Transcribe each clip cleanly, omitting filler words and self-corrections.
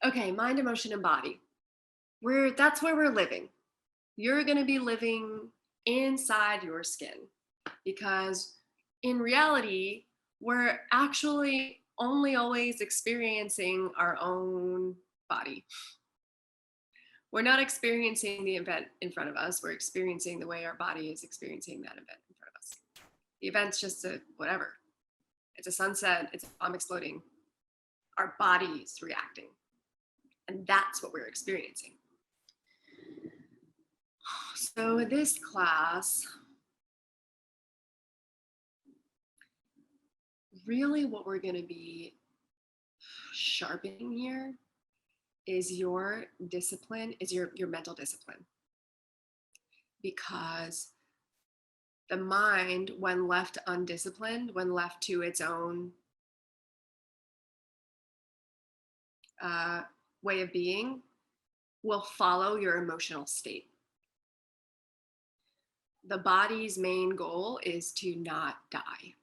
Okay, mind, emotion, and body. That's where we're living. You're going to be living inside your skin because in reality, we're actually only always experiencing our own body. We're not experiencing the event in front of us. We're experiencing the way our body is experiencing that event in front of us. The event's just a whatever. It's a sunset, it's a bomb exploding. Our body's reacting. And that's what we're experiencing. So this class, really what we're going to be sharpening here is your discipline, is your mental discipline. Because the mind, when left undisciplined, when left to its own way of being, will follow your emotional state. The body's main goal is to not die.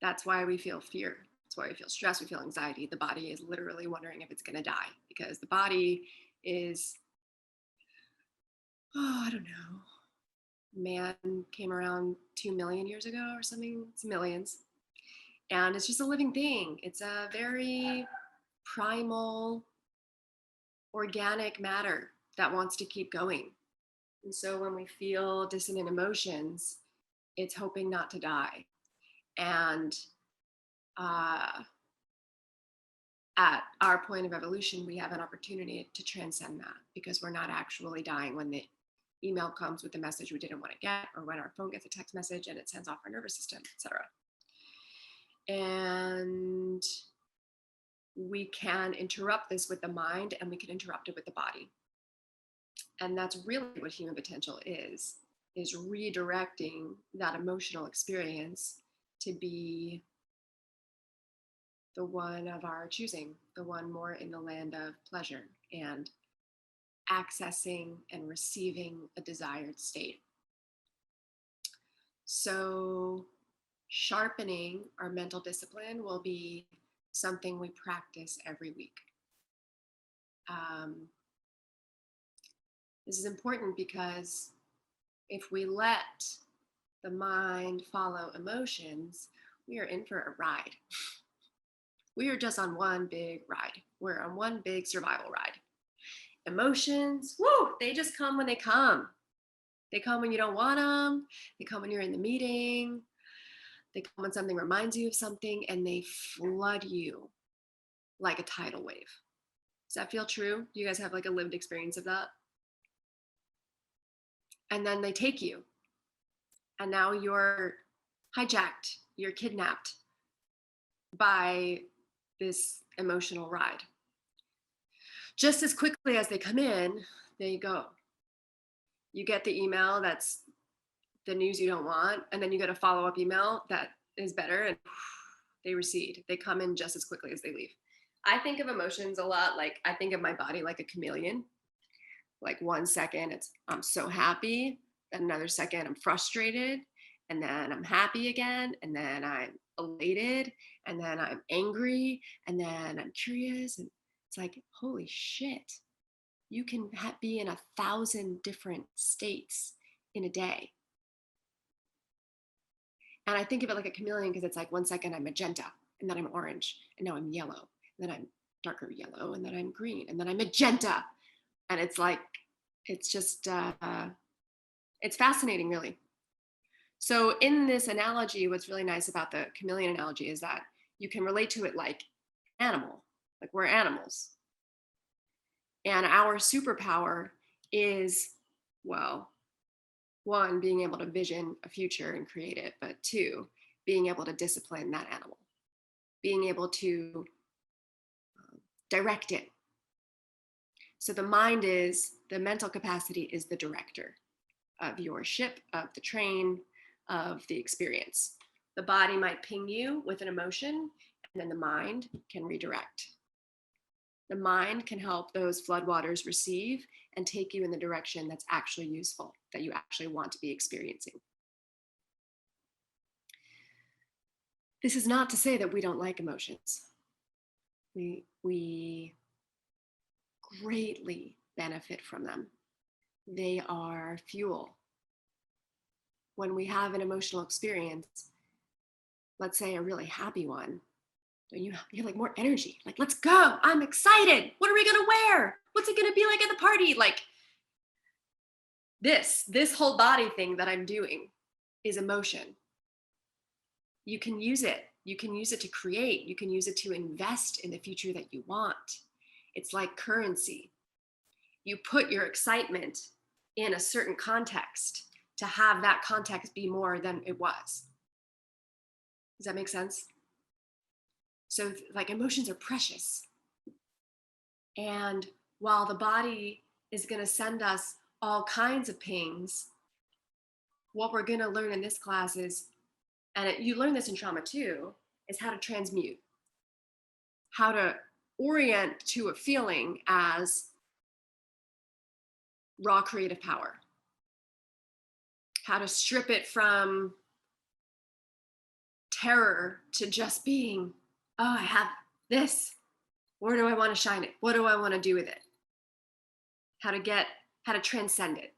That's why we feel fear. That's why we feel stress, we feel anxiety. The body is literally wondering if it's going to die because the body is, I don't know, man came around 2 million years ago or something. It's millions. And it's just a living thing. It's a very primal, organic matter that wants to keep going. And so when we feel dissonant emotions, it's hoping not to die. And at our point of evolution, we have an opportunity to transcend that because we're not actually dying when the email comes with the message we didn't want to get, or when our phone gets a text message and it sends off our nervous system, etc. And we can interrupt this with the mind, and we can interrupt it with the body. And that's really what human potential is redirecting that emotional experience to be the one of our choosing, the one more in the land of pleasure and accessing and receiving a desired state. So sharpening our mental discipline will be something we practice every week. This is important because if we let the mind follow emotions, we are in for a ride. We are just on one big ride. We're on one big survival ride. Emotions, woo, they just come when they come. They come when you don't want them. They come when you're in the meeting. They come when something reminds you of something, and they flood you like a tidal wave. Does that feel true? Do you guys have like a lived experience of that? And then they take you. And now you're hijacked, you're kidnapped by this emotional ride. Just as quickly as they come in, they go. You get the email that's the news you don't want, and then you get a follow-up email that is better, and they recede. They come in just as quickly as they leave. I think of emotions a lot like I think of my body like a chameleon. Like 1 second, I'm so happy. Then another second, I'm frustrated. And then I'm happy again. And then I'm elated. And then I'm angry. And then I'm curious. And it's like, holy shit. You can be in 1,000 different states in a day. And I think of it like a chameleon because it's like 1 second I'm magenta, and then I'm orange, and now I'm yellow, and then I'm darker yellow, and then I'm green, and then I'm magenta. And it's like, it's just, it's fascinating, really. So in this analogy, what's really nice about the chameleon analogy is that you can relate to it like animal, like we're animals. And our superpower is, well, 1, being able to vision a future and create it, but 2, being able to discipline that animal, being able to direct it. So the mind is, the mental capacity is the director of your ship, of the train, of the experience. The body might ping you with an emotion, and then the mind can redirect. The mind can help those floodwaters receive and take you in the direction that's actually useful, that you actually want to be experiencing. This is not to say that we don't like emotions. We greatly benefit from them. They are fuel. When we have an emotional experience, let's say a really happy one, you have like more energy. Like, let's go. I'm excited. What are we gonna wear? What's it gonna be like at the party? Like this whole body thing that I'm doing is emotion. You can use it. You can use it to create. You can use it to invest in the future that you want. It's like currency. You put your excitement in a certain context to have that context be more than it was. Does that make sense? So like emotions are precious. And while the body is going to send us all kinds of pings, what we're going to learn in this class is, and you learn this in trauma too, is how to transmute, how to orient to a feeling as raw creative power, how to strip it from terror to just being, oh, I have this. Where do I want to shine it? What do I want to do with it? How to transcend it.